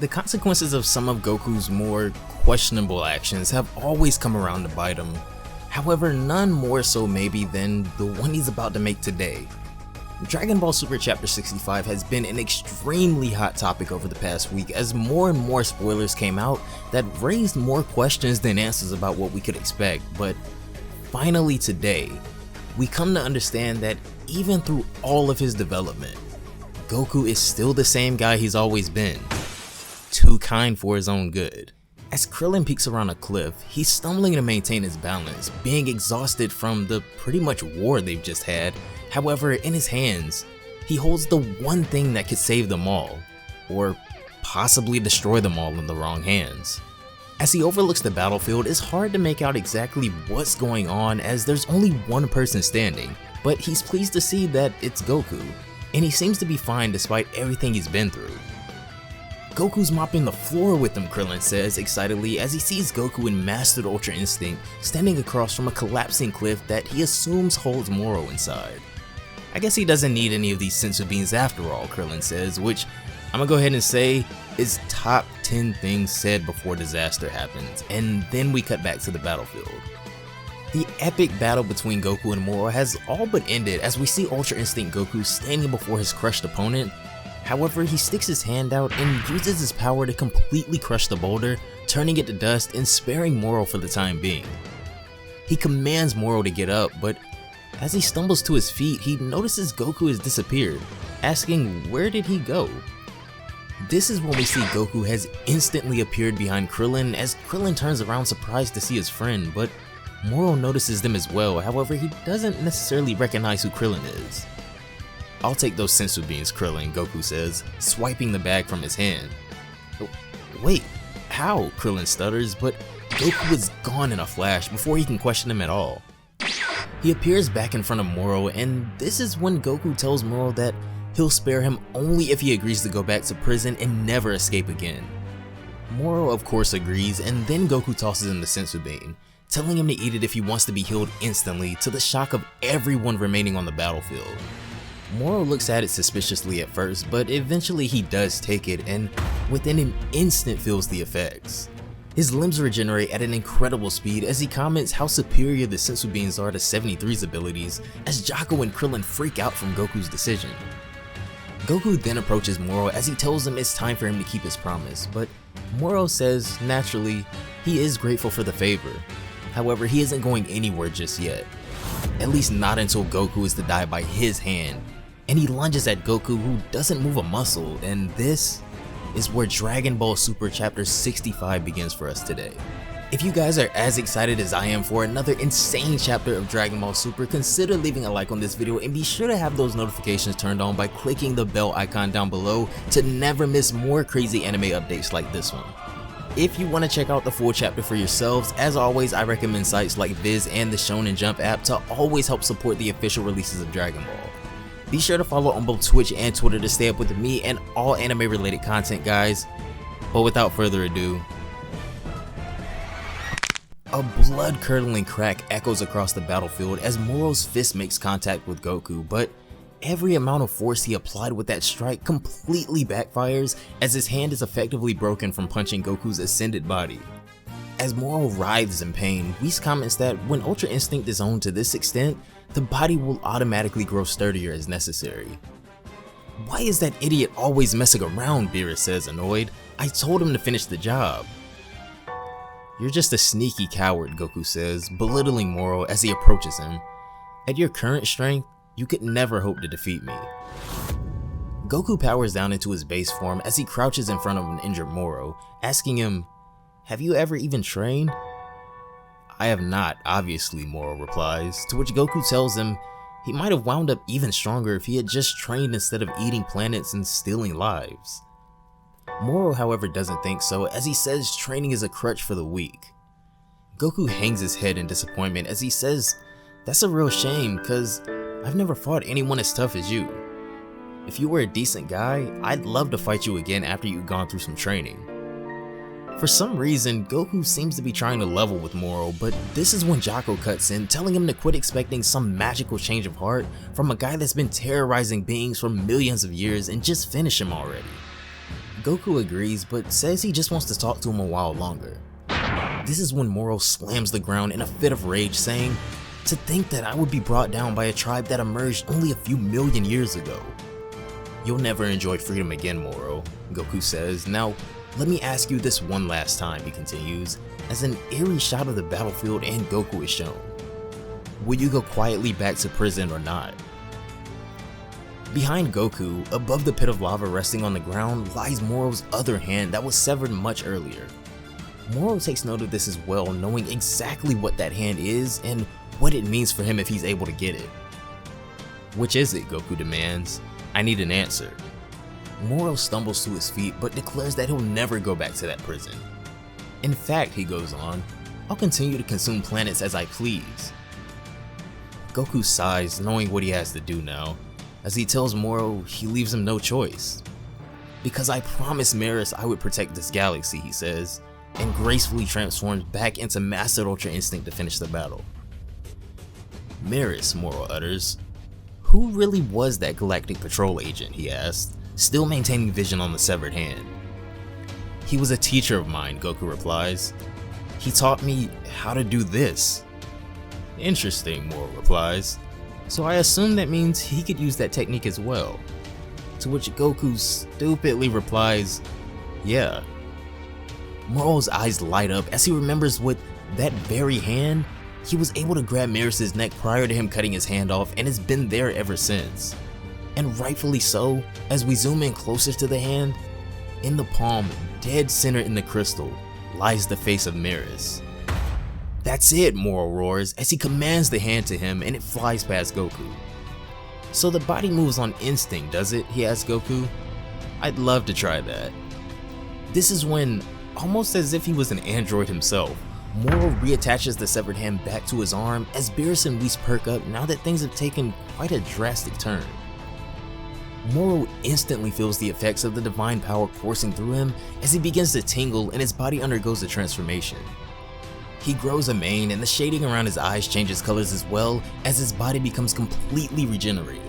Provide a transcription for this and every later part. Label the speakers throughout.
Speaker 1: The consequences of some of Goku's more questionable actions have always come around to bite him. However, none more so maybe than the one he's about to make today. Dragon Ball Super Chapter 65 has been an extremely hot topic over the past week as more and more spoilers came out that raised more questions than answers about what we could expect, but finally today, we come to understand that even through all of his development, Goku is still the same guy he's always been, too kind for his own good. As Krillin peeks around a cliff, he's stumbling to maintain his balance, being exhausted from the pretty much war they've just had. However, in his hands, he holds the one thing that could save them all, or possibly destroy them all in the wrong hands. As he overlooks the battlefield, it's hard to make out exactly what's going on as there's only one person standing, but he's pleased to see that it's Goku, and he seems to be fine despite everything he's been through. Goku's mopping the floor with him, Krillin says excitedly as he sees Goku in Mastered Ultra Instinct standing across from a collapsing cliff that he assumes holds Moro inside. I guess he doesn't need any of these sensu beans after all, Krillin says, which I'm gonna go ahead and say is top 10 things said before disaster happens, and then we cut back to the battlefield. The epic battle between Goku and Moro has all but ended as we see Ultra Instinct Goku standing before his crushed opponent. However, he sticks his hand out and uses his power to completely crush the boulder, turning it to dust and sparing Moro for the time being. He commands Moro to get up, but as he stumbles to his feet, he notices Goku has disappeared, asking where did he go? This is when we see Goku has instantly appeared behind Krillin as Krillin turns around surprised to see his friend, but Moro notices them as well. However, he doesn't necessarily recognize who Krillin is. "I'll take those sensu beans, Krillin," Goku says, swiping the bag from his hand. "Wait, how?" Krillin stutters, but Goku is gone in a flash before he can question him at all. He appears back in front of Moro, and this is when Goku tells Moro that he'll spare him only if he agrees to go back to prison and never escape again. Moro of course agrees, and then Goku tosses him the sensu bean, telling him to eat it if he wants to be healed instantly, to the shock of everyone remaining on the battlefield. Moro looks at it suspiciously at first, but eventually he does take it and within an instant feels the effects. His limbs regenerate at an incredible speed as he comments how superior the sensu beans are to 73's abilities as Jaco and Krillin freak out from Goku's decision. Goku then approaches Moro as he tells him it's time for him to keep his promise, but Moro says naturally he is grateful for the favor. However, he isn't going anywhere just yet, at least not until Goku is to die by his hand, and he lunges at Goku who doesn't move a muscle, and this is where Dragon Ball Super Chapter 65 begins for us today. If you guys are as excited as I am for another insane chapter of Dragon Ball Super, consider leaving a like on this video and be sure to have those notifications turned on by clicking the bell icon down below to never miss more crazy anime updates like this one. If you want to check out the full chapter for yourselves, as always I recommend sites like Viz and the Shonen Jump app to always help support the official releases of Dragon Ball. Be sure to follow on both Twitch and Twitter to stay up with me and all anime related content, guys. But without further ado, a blood-curdling crack echoes across the battlefield as Moro's fist makes contact with Goku, but every amount of force he applied with that strike completely backfires as his hand is effectively broken from punching Goku's ascended body. As Moro writhes in pain, Whis comments that when Ultra Instinct is owned to this extent, the body will automatically grow sturdier as necessary. "Why is that idiot always messing around?" Beerus says, annoyed. "I told him to finish the job." "You're just a sneaky coward," Goku says, belittling Moro as he approaches him. "At your current strength, you could never hope to defeat me." Goku powers down into his base form as he crouches in front of an injured Moro, asking him, "Have you ever even trained?" "I have not, obviously," Moro replies, to which Goku tells him he might have wound up even stronger if he had just trained instead of eating planets and stealing lives. Moro, however, doesn't think so, as he says training is a crutch for the weak. Goku hangs his head in disappointment as he says, "That's a real shame, cause I've never fought anyone as tough as you. If you were a decent guy, I'd love to fight you again after you've gone through some training." For some reason, Goku seems to be trying to level with Moro, but this is when Jaco cuts in, telling him to quit expecting some magical change of heart from a guy that's been terrorizing beings for millions of years and just finish him already. Goku agrees, but says he just wants to talk to him a while longer. This is when Moro slams the ground in a fit of rage, saying, "To think that I would be brought down by a tribe that emerged only a few million years ago." "You'll never enjoy freedom again, Moro," Goku says. "Now, let me ask you this one last time," he continues, as an eerie shot of the battlefield and Goku is shown. "Will you go quietly back to prison or not?" Behind Goku, above the pit of lava resting on the ground, lies Moro's other hand that was severed much earlier. Moro takes note of this as well, knowing exactly what that hand is and what it means for him if he's able to get it. "Which is it?" Goku demands. "I need an answer." Moro stumbles to his feet but declares that he'll never go back to that prison. "In fact," he goes on, "I'll continue to consume planets as I please." Goku sighs, knowing what he has to do now, as he tells Moro he leaves him no choice. "Because I promised Merus I would protect this galaxy," he says, and gracefully transforms back into Master Ultra Instinct to finish the battle. "Merus," Moro utters. "Who really was that galactic patrol agent?" he asked, still maintaining vision on the severed hand. "He was a teacher of mine," Goku replies. "He taught me how to do this." "Interesting," Moro replies. "So I assume that means he could use that technique as well." To which Goku stupidly replies, "Yeah." Moro's eyes light up as he remembers with that very hand, he was able to grab Merus' neck prior to him cutting his hand off and has been there ever since. And rightfully so, as we zoom in closer to the hand, in the palm, dead center in the crystal, lies the face of Merus. "That's it," Moro roars as he commands the hand to him and it flies past Goku. "So the body moves on instinct, does it?" he asks Goku. "I'd love to try that." This is when, almost as if he was an android himself, Moro reattaches the severed hand back to his arm as Beerus and Whis perk up now that things have taken quite a drastic turn. Moro instantly feels the effects of the divine power coursing through him as he begins to tingle and his body undergoes a transformation. He grows a mane and the shading around his eyes changes colors as well as his body becomes completely regenerated.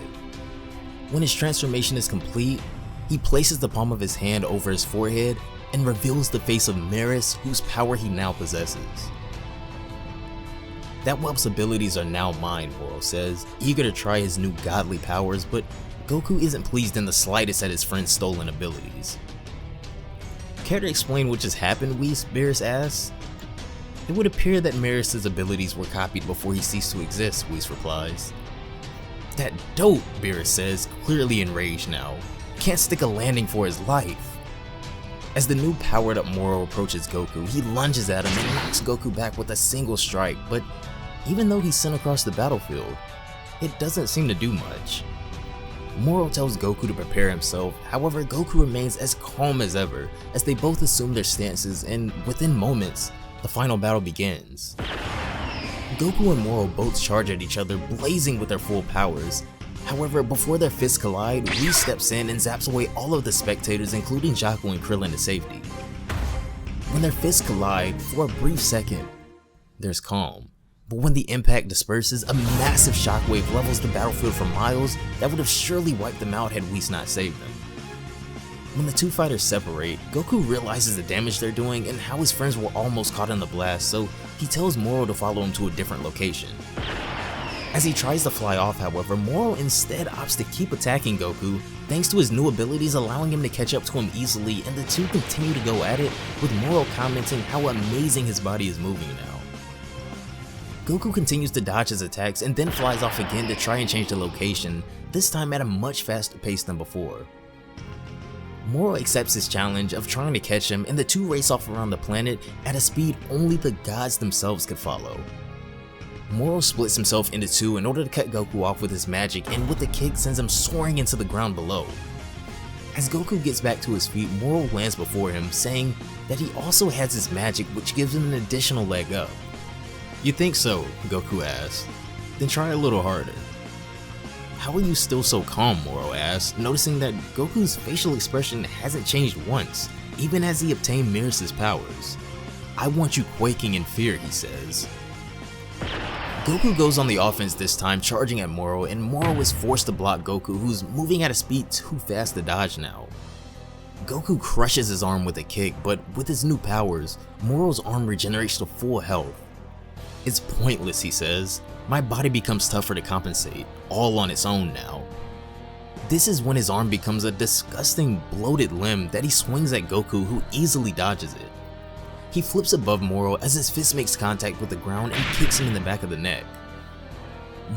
Speaker 1: When his transformation is complete, he places the palm of his hand over his forehead and reveals the face of Merus, whose power he now possesses. "That whelp's abilities are now mine," Moro says, eager to try his new godly powers, but Goku isn't pleased in the slightest at his friend's stolen abilities. "Care to explain what just happened, Whis?" Beerus asks. "It would appear that Merus' abilities were copied before he ceased to exist," Whis replies. "That dope," Beerus says, clearly enraged now. "Can't stick a landing for his life." As the new powered up Moro approaches Goku, he lunges at him and knocks Goku back with a single strike, but even though he's sent across the battlefield, it doesn't seem to do much. Moro tells Goku to prepare himself, however Goku remains as calm as ever as they both assume their stances and within moments, the final battle begins. Goku and Moro both charge at each other, blazing with their full powers. However, before their fists collide, Whis steps in and zaps away all of the spectators, including Jaco and Krillin, to safety. When their fists collide, for a brief second, there's calm. But when the impact disperses, a massive shockwave levels the battlefield for miles that would have surely wiped them out had Whis not saved them. When the two fighters separate, Goku realizes the damage they're doing and how his friends were almost caught in the blast, so he tells Moro to follow him to a different location. As he tries to fly off, however, Moro instead opts to keep attacking Goku, thanks to his new abilities allowing him to catch up to him easily, and the two continue to go at it, with Moro commenting how amazing his body is moving now. Goku continues to dodge his attacks and then flies off again to try and change the location, this time at a much faster pace than before. Moro accepts his challenge of trying to catch him and the two race off around the planet at a speed only the gods themselves could follow. Moro splits himself into two in order to cut Goku off with his magic, and with a kick sends him soaring into the ground below. As Goku gets back to his feet, Moro lands before him, saying that he also has his magic, which gives him an additional leg up. "You think so?" Goku asks. "Then try a little harder." "How are you still so calm?" Moro asks, noticing that Goku's facial expression hasn't changed once, even as he obtained Merus' powers. "I want you quaking in fear," he says. Goku goes on the offense this time, charging at Moro, and Moro is forced to block Goku, who's moving at a speed too fast to dodge now. Goku crushes his arm with a kick, but with his new powers, Moro's arm regenerates to full health. "It's pointless," he says. "My body becomes tougher to compensate, all on its own now." This is when his arm becomes a disgusting, bloated limb that he swings at Goku, who easily dodges it. He flips above Moro as his fist makes contact with the ground and kicks him in the back of the neck.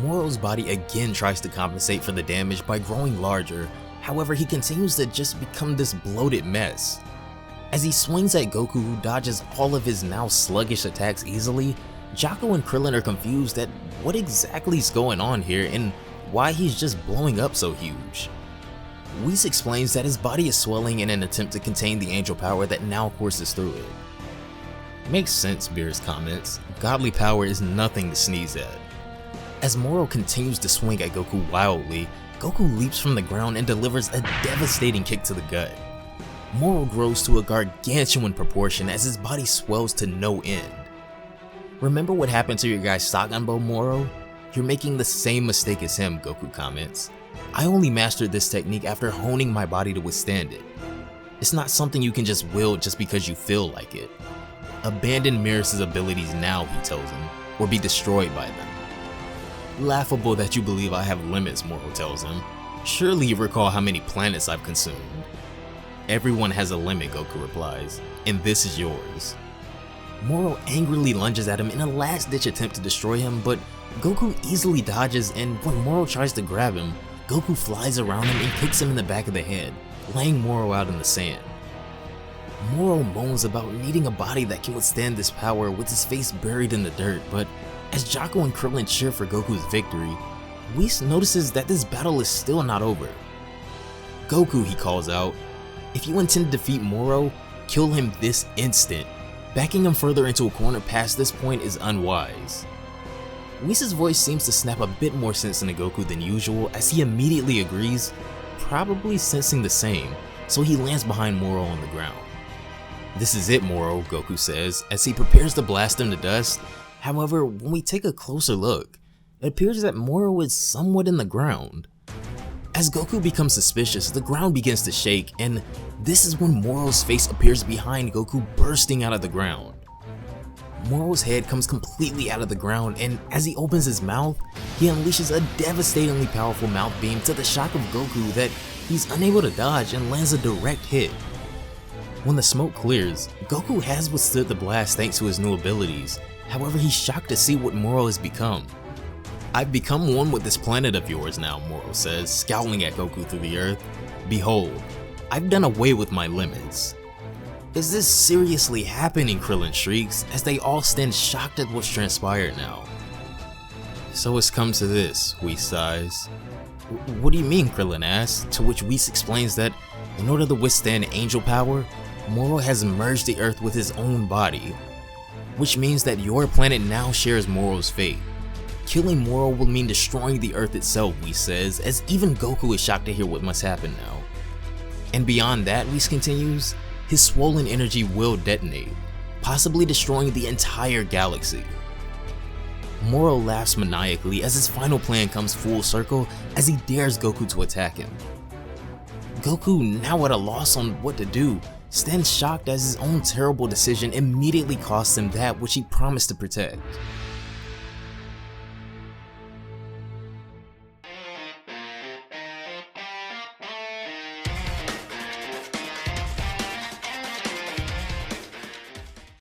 Speaker 1: Moro's body again tries to compensate for the damage by growing larger, however he continues to just become this bloated mess. As he swings at Goku, who dodges all of his now sluggish attacks easily, Jocko and Krillin are confused at what exactly is going on here and why he's just blowing up so huge. Whis explains that his body is swelling in an attempt to contain the angel power that now courses through it. "Makes sense," Beerus comments. "Godly power is nothing to sneeze at." As Moro continues to swing at Goku wildly, Goku leaps from the ground and delivers a devastating kick to the gut. Moro grows to a gargantuan proportion as his body swells to no end. "Remember what happened to your guy Dragonball, Moro? You're making the same mistake as him," Goku comments. "I only mastered this technique after honing my body to withstand it. It's not something you can just wield just because you feel like it. Abandon Merus' abilities now," he tells him, "or be destroyed by them." "Laughable that you believe I have limits," Moro tells him. "Surely you recall how many planets I've consumed." "Everyone has a limit," Goku replies, "and this is yours." Moro angrily lunges at him in a last-ditch attempt to destroy him, but Goku easily dodges, and when Moro tries to grab him, Goku flies around him and kicks him in the back of the head, laying Moro out in the sand. Moro moans about needing a body that can withstand this power with his face buried in the dirt, but as Jocko and Krillin cheer for Goku's victory, Whis notices that this battle is still not over. "Goku," he calls out, "if you intend to defeat Moro, kill him this instant. Backing him further into a corner past this point is unwise." Whis' voice seems to snap a bit more sense into Goku than usual as he immediately agrees, probably sensing the same, so he lands behind Moro on the ground. "This is it, Moro," Goku says as he prepares to blast him to dust. However, when we take a closer look, it appears that Moro is somewhat in the ground. As Goku becomes suspicious, the ground begins to shake, and this is when Moro's face appears behind Goku, bursting out of the ground. Moro's head comes completely out of the ground, and as he opens his mouth, he unleashes a devastatingly powerful mouth beam to the shock of Goku that he's unable to dodge and lands a direct hit. When the smoke clears, Goku has withstood the blast thanks to his new abilities, however he's shocked to see what Moro has become. "I've become one with this planet of yours now," Moro says, scowling at Goku through the earth. "Behold, I've done away with my limits." "Is this seriously happening?" Krillin shrieks, as they all stand shocked at what's transpired now. "So it's come to this," Whis sighs. "What do you mean?" Krillin asks, to which Whis explains that in order to withstand angel power, Moro has merged the earth with his own body, which means that your planet now shares Moro's fate. Killing Moro will mean destroying the earth itself, Whis says, as even Goku is shocked to hear what must happen now. And beyond that, Whis continues, his swollen energy will detonate, possibly destroying the entire galaxy. Moro laughs maniacally as his final plan comes full circle as he dares Goku to attack him. Goku, now at a loss on what to do, stands shocked as his own terrible decision immediately costs him that which he promised to protect.